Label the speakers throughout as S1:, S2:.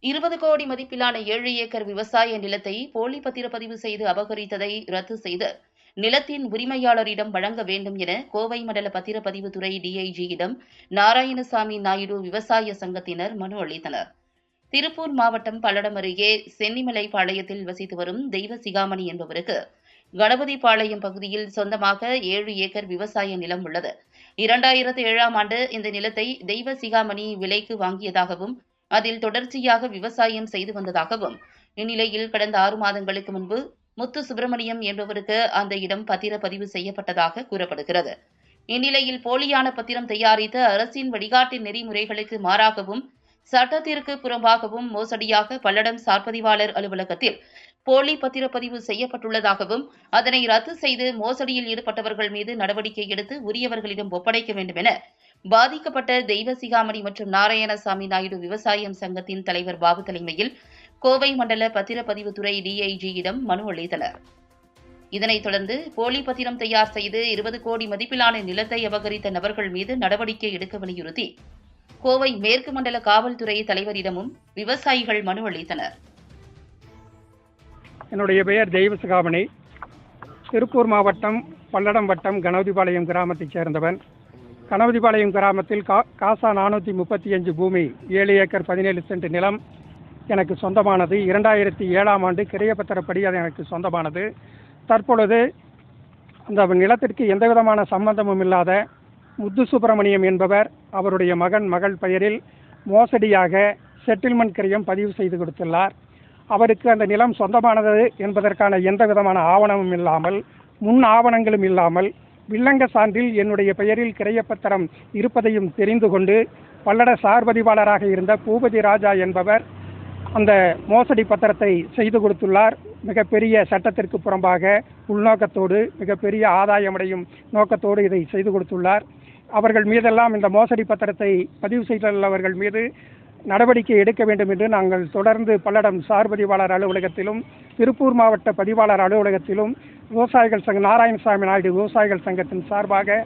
S1: 20 கோடி மதிப்பிலான 7 ஏக்கர் விவசாய நிலத்தை போலி பத்திரப்பதிவு செய்து அபகரித்ததை ரத்து செய்து நிலத்தின் உரிமையாளரிடம் வழங்க வேண்டும் என கோவை மண்டல பத்திரப்பதிவுத்துறை டிஐஜியிடம் நாராயணசாமி நாயுடு விவசாய சங்கத்தினர் மனு அளித்தனர். திருப்பூர் மாவட்டம் பல்லடம் அருகே சென்னிமலைப்பாளையத்தில் வசித்து வரும் தெய்வ சிகாமணி என்பவருக்கு கணபதிபாளையம் பகுதியில் சொந்தமாக 7 ஏக்கர் விவசாய நிலம் உள்ளது. 2007ஆம் ஆண்டு இந்த நிலத்தை தெய்வ சிகாமணி விலைக்கு வாங்கியதாகவும் அதில் தொடர்ச்சியாக விவசாயம் செய்து வந்ததாகவும், இந்நிலையில் கடந்த 6 மாதங்களுக்கு முன்பு முத்து சுப்பிரமணியம் என்பவருக்கு அந்த இடம் பத்திரப்பதிவு செய்யப்பட்டதாக கூறப்படுகிறது. இந்நிலையில் போலியான பத்திரம் தயாரித்து அரசின் வழிகாட்டு நெறிமுறைகளுக்கு மாறாகவும் சட்டத்திற்கு புறம்பாகவும் மோசடியாக பல்லடம் சார்பதிவாளர் அலுவலகத்தில் போலி பத்திரப்பதிவு செய்யப்பட்டுள்ளதாகவும், அதனை ரத்து செய்து மோசடியில் ஈடுபட்டவர்கள் மீது நடவடிக்கை எடுத்து உரியவர்களிடம் ஒப்படைக்க வேண்டும் என பாதிக்கப்பட்ட தெய்வ சிகாமணி மற்றும் நாராயணசாமி நாயுடு விவசாயம் சங்கத்தின் தலைவர் பாபு தலைமையில் கோவை மண்டல பத்திரப்பதிவுத்துறை டிஐஜியிடம் மனு அளித்தனர். இதனைத் தொடர்ந்து போலி பத்திரம் தயார் செய்து 20 கோடி மதிப்பிலான நிலத்தை அபகரித்த நபர்கள் மீது நடவடிக்கை எடுக்க வலியுறுத்தி கோவை மேற்கு மண்டல காவல்துறை தலைவரிடமும் விவசாயிகள் மனு அளித்தனர்.
S2: என்னுடைய பெயர் தெய்வ சிகாமணி. திருப்பூர் மாவட்டம் பல்லடம் வட்டம் கணபதிபாளையம் கிராமத்தைச் சேர்ந்தவன். கணபதிபாளையம் கிராமத்தில் காசா 435 பூமி 7 ஏக்கர் 17 சென்ட் நிலம் எனக்கு சொந்தமானது. 2007ஆம் ஆண்டு கிரையப்பத்திரப்படி அது எனக்கு சொந்தமானது. தற்பொழுது அந்த நிலத்திற்கு எந்தவிதமான சம்பந்தமும் இல்லாத முத்து சுப்பிரமணியம் என்பவர் அவருடைய மகள் பெயரில் மோசடியாக செட்டில்மெண்ட் கிரயம் பதிவு செய்து கொடுத்துள்ளார். அவருக்கு அந்த நிலம் சொந்தமானது என்பதற்கான எந்த விதமான ஆவணமும் இல்லாமல், முன் ஆவணங்களும் இல்லாமல், வில்லங்க சான்றில் என்னுடைய பெயரில் கிரையப்பத்திரம் இருப்பதையும் தெரிந்து கொண்டு பல்லட சார்பதிவாளராக இருந்த பூபதி ராஜா என்பவர் அந்த மோசடி பத்திரத்தை செய்து கொடுத்துள்ளார். மிகப்பெரிய சட்டத்திற்கு புறம்பாக உள்நோக்கத்தோடு மிகப்பெரிய ஆதாயமடையும் நோக்கத்தோடு இதை செய்து கொடுத்துள்ளார். அவர்கள் மீதெல்லாம் இந்த மோசடி பத்திரத்தை பதிவு செய்துள்ளவர்கள் மீது நடவடிக்கை எடுக்க வேண்டும் என்று நாங்கள் தொடர்ந்து பல்லடம் சார்பதிவாளர் அலுவலகத்திலும் திருப்பூர் மாவட்ட பதிவாளர் அலுவலகத்திலும் விவசாயிகள் சங்க நாராயணசாமி நாயுடு விவசாயிகள் சங்கத்தின் சார்பாக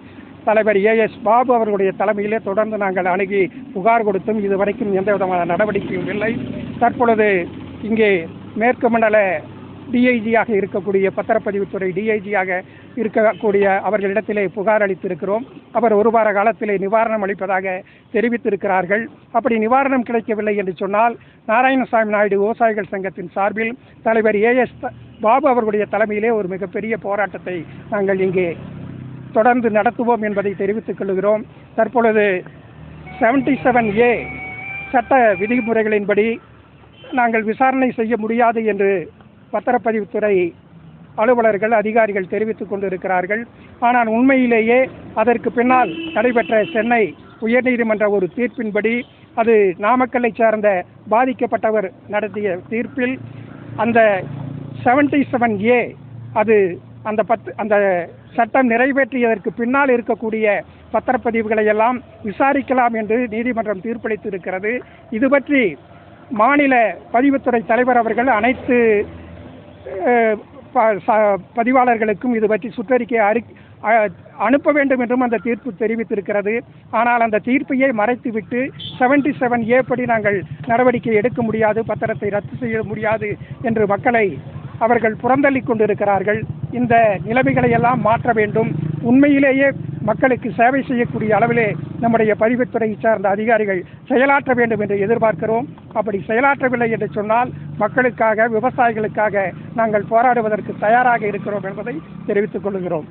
S2: தலைவர் AS பாபு அவர்களுடைய தலைமையிலே தொடர்ந்து நாங்கள் அணுகி புகார் கொடுத்தும் இதுவரைக்கும் எந்த விதமான நடவடிக்கையும் இல்லை. தற்பொழுது இங்கே மேற்கு மண்டல டிஐஜியாக இருக்கக்கூடிய பத்திரப்பதிவுத்துறை டிஐஜியாக இருக்கக்கூடிய அவர்களிடத்திலே புகார் அளித்திருக்கிறோம். அவர் 1 வார காலத்திலே நிவாரணம் அளிப்பதாக தெரிவித்திருக்கிறார்கள். அப்படி நிவாரணம் கிடைக்கவில்லை என்று சொன்னால் நாராயணசாமி நாயுடு விவசாயிகள் சங்கத்தின் சார்பில் தலைவர் AS பாபு அவர்களுடைய தலைமையிலே ஒரு மிகப்பெரிய போராட்டத்தை நாங்கள் இங்கே தொடர்ந்து நடத்துவோம் என்பதை தெரிவித்துக் கொள்கிறோம். தற்பொழுது 77A சட்ட விதிமுறைகளின்படி நாங்கள் விசாரணை செய்ய முடியாது என்று பத்திரப்பதிவுத்துறை அலுவலர்கள் அதிகாரிகள் தெரிவித்துக் கொண்டிருக்கிறார்கள். ஆனால் உண்மையிலேயே அதற்கு பின்னால் நடைபெற்ற சென்னை உயர்நீதிமன்ற ஒரு தீர்ப்பின்படி, அது நாமக்கல்லை சார்ந்த பாதிக்கப்பட்டவர் நடத்திய தீர்ப்பில் அந்த 77A அது அந்த சட்டம் நிறைவேற்றியதற்கு பின்னால் இருக்கக்கூடிய பத்திரப்பதிவுகளை எல்லாம் விசாரிக்கலாம் என்று நீதிமன்றம் தீர்ப்பளித்திருக்கிறது. இது பற்றி மாநில பதிவுத்துறை தலைவர் அவர்கள் அனைத்து பதிவாளர்களுக்கும் இது பற்றி சுற்றறிக்கை அனுப்ப வேண்டும் என்றும் அந்த தீர்ப்பு தெரிவித்திருக்கிறது. ஆனால் அந்த தீர்ப்பையே மறைத்துவிட்டு 77A படி நாங்கள் நடவடிக்கை எடுக்க முடியாது, பத்திரத்தை ரத்து செய்ய முடியாது என்று மக்களை அவர்கள் புறந்தள்ளி கொண்டிருக்கிறார்கள். இந்த நிலைமைகளை எல்லாம் மாற்ற வேண்டும். உண்மையிலேயே மக்களுக்கு சேவை செய்யக்கூடிய அளவிலே நம்முடைய பதிவுத்துறை சார்ந்த அதிகாரிகள் செயலாற்ற வேண்டும் என்று எதிர்பார்க்கிறோம். அப்படி செயலாற்றவில்லை என்று சொன்னால் மக்களுக்காக, விவசாயிகளுக்காக நாங்கள் போராடுவதற்கு தயாராக இருக்கிறோம் என்பதை தெரிவித்துக் கொள்கிறோம்.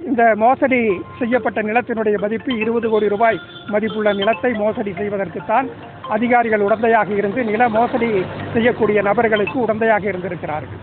S2: இந்த மோசடி செய்யப்பட்ட நிலத்தினுடைய மதிப்பு 20 கோடி ரூபாய் மதிப்புள்ள நிலத்தை மோசடி செய்வதற்குத்தான் அதிகாரிகள் உடந்தையாக இருந்து நில மோசடி செய்யக்கூடிய நபர்களுக்கு உடந்தையாக இருந்திருக்கிறார்கள்.